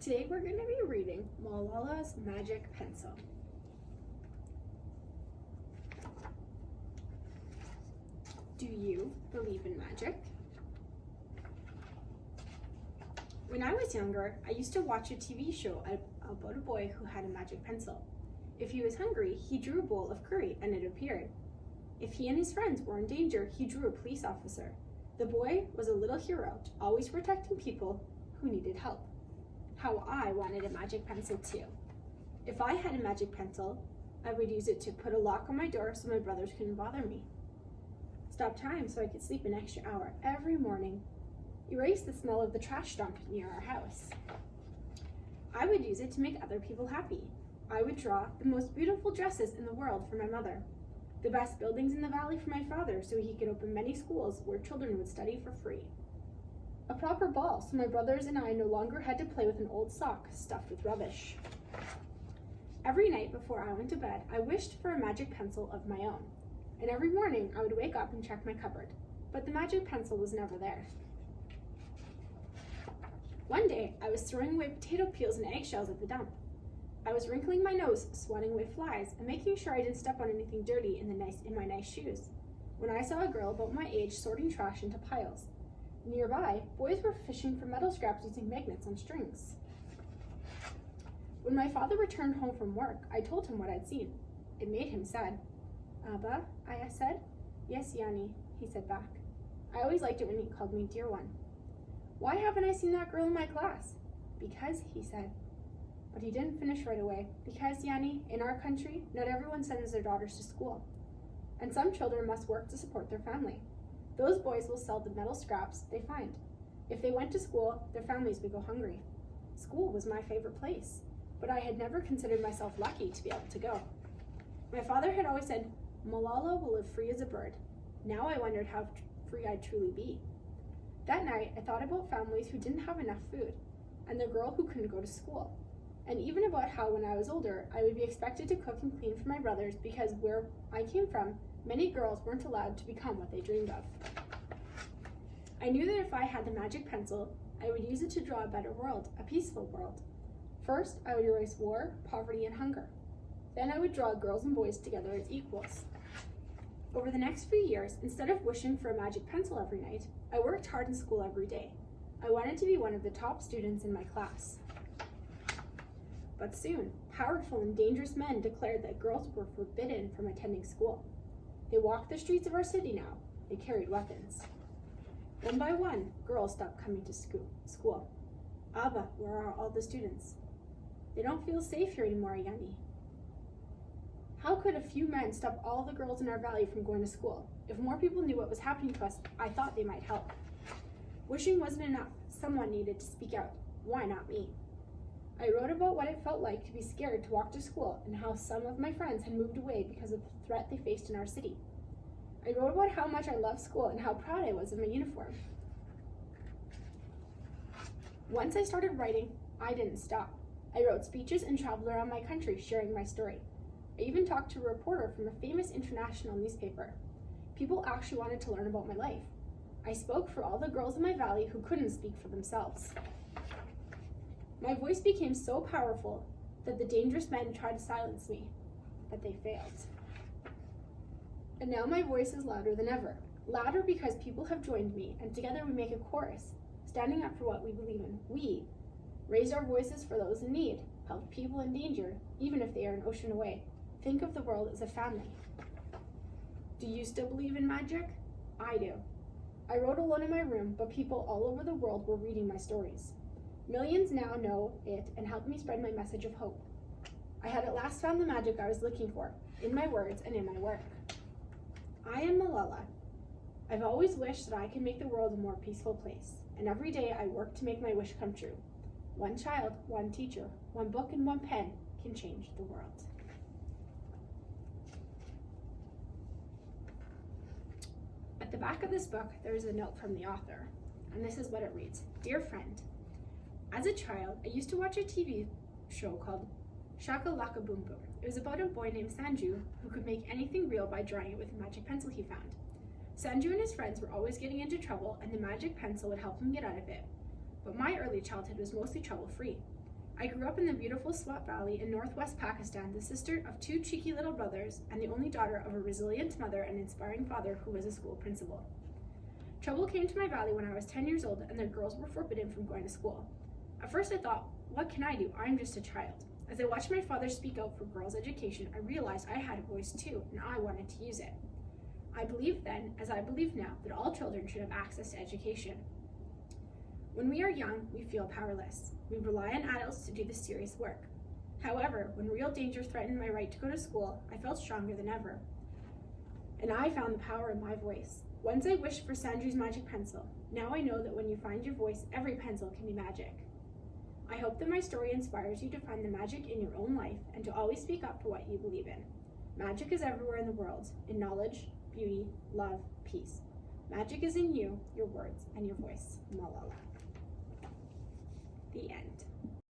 Today we're going to be reading Malala's Magic Pencil. Do you believe in magic? When I was younger, I used to watch a TV show about a boy who had a magic pencil. If he was hungry, he drew a bowl of curry and it appeared. If he and his friends were in danger, he drew a police officer. The boy was a little hero, always protecting people who needed help. How I wanted a magic pencil too. If I had a magic pencil, I would use it to put a lock on my door so my brothers couldn't bother me. Stop time so I could sleep an extra hour every morning. Erase the smell of the trash dump near our house. I would use it to make other people happy. I would draw the most beautiful dresses in the world for my mother, the best buildings in the valley for my father so he could open many schools where children would study for free. A proper ball so my brothers and I no longer had to play with an old sock stuffed with rubbish. Every night before I went to bed, I wished for a magic pencil of my own. And every morning I would wake up and check my cupboard, but the magic pencil was never there. One day, I was throwing away potato peels and eggshells at the dump. I was wrinkling my nose, swatting away flies, and making sure I didn't step on anything dirty in my nice shoes, when I saw a girl about my age sorting trash into piles. Nearby, boys were fishing for metal scraps using magnets on strings. When my father returned home from work, I told him what I'd seen. It made him sad. "Abba," I said. "Yes, Yanni," he said back. I always liked it when he called me dear one. "Why haven't I seen that girl in my class?" "Because," he said. But he didn't finish right away. "Because, Yanni, in our country, not everyone sends their daughters to school. And some children must work to support their family. Those boys will sell the metal scraps they find. If they went to school, their families would go hungry. School was my favorite place, but I had never considered myself lucky to be able to go. My father had always said, Malala will live free as a bird. Now I wondered how free I'd truly be. That night, I thought about families who didn't have enough food, and the girl who couldn't go to school, and even about how when I was older, I would be expected to cook and clean for my brothers because where I came from, many girls weren't allowed to become what they dreamed of. I knew that if I had the magic pencil, I would use it to draw a better world, a peaceful world. First, I would erase war, poverty, and hunger. Then I would draw girls and boys together as equals. Over the next few years, instead of wishing for a magic pencil every night, I worked hard in school every day. I wanted to be one of the top students in my class. But soon, powerful and dangerous men declared that girls were forbidden from attending school. They walked the streets of our city now. They carried weapons. One by one, girls stopped coming to school. "Abba, where are all the students?" "They don't feel safe here anymore, Yanni." How could a few men stop all the girls in our valley from going to school? If more people knew what was happening to us, I thought they might help. Wishing wasn't enough. Someone needed to speak out. Why not me? I wrote about what it felt like to be scared to walk to school and how some of my friends had moved away because of the threat they faced in our city. I wrote about how much I loved school and how proud I was of my uniform. Once I started writing, I didn't stop. I wrote speeches and traveled around my country sharing my story. I even talked to a reporter from a famous international newspaper. People actually wanted to learn about my life. I spoke for all the girls in my valley who couldn't speak for themselves. My voice became so powerful that the dangerous men tried to silence me, but they failed. And now my voice is louder than ever. Louder because people have joined me, and together we make a chorus, standing up for what we believe in. We raise our voices for those in need, help people in danger, even if they are an ocean away. Think of the world as a family. Do you still believe in magic? I do. I wrote alone in my room, but people all over the world were reading my stories. Millions now know it and help me spread my message of hope. I had at last found the magic I was looking for, in my words and in my work. I am Malala. I've always wished that I could make the world a more peaceful place, and every day I work to make my wish come true. One child, one teacher, one book, and one pen can change the world. At the back of this book, there is a note from the author, and this is what it reads. Dear friend, as a child, I used to watch a TV show called Shaka Laka Boom Boom. It was about a boy named Sanju who could make anything real by drawing it with a magic pencil he found. Sanju and his friends were always getting into trouble, and the magic pencil would help him get out of it. But my early childhood was mostly trouble-free. I grew up in the beautiful Swat Valley in northwest Pakistan, the sister of 2 cheeky little brothers and the only daughter of a resilient mother and inspiring father who was a school principal. Trouble came to my valley when I was 10 years old and the girls were forbidden from going to school. At first I thought, what can I do? I'm just a child. As I watched my father speak out for girls' education, I realized I had a voice too, and I wanted to use it. I believed then, as I believe now, that all children should have access to education. When we are young, we feel powerless. We rely on adults to do the serious work. However, when real danger threatened my right to go to school, I felt stronger than ever. And I found the power in my voice. Once I wished for Sandry's magic pencil. Now I know that when you find your voice, every pencil can be magic. I hope that my story inspires you to find the magic in your own life and to always speak up for what you believe in. Magic is everywhere in the world, in knowledge, beauty, love, peace. Magic is in you, your words, and your voice. Malala. The end.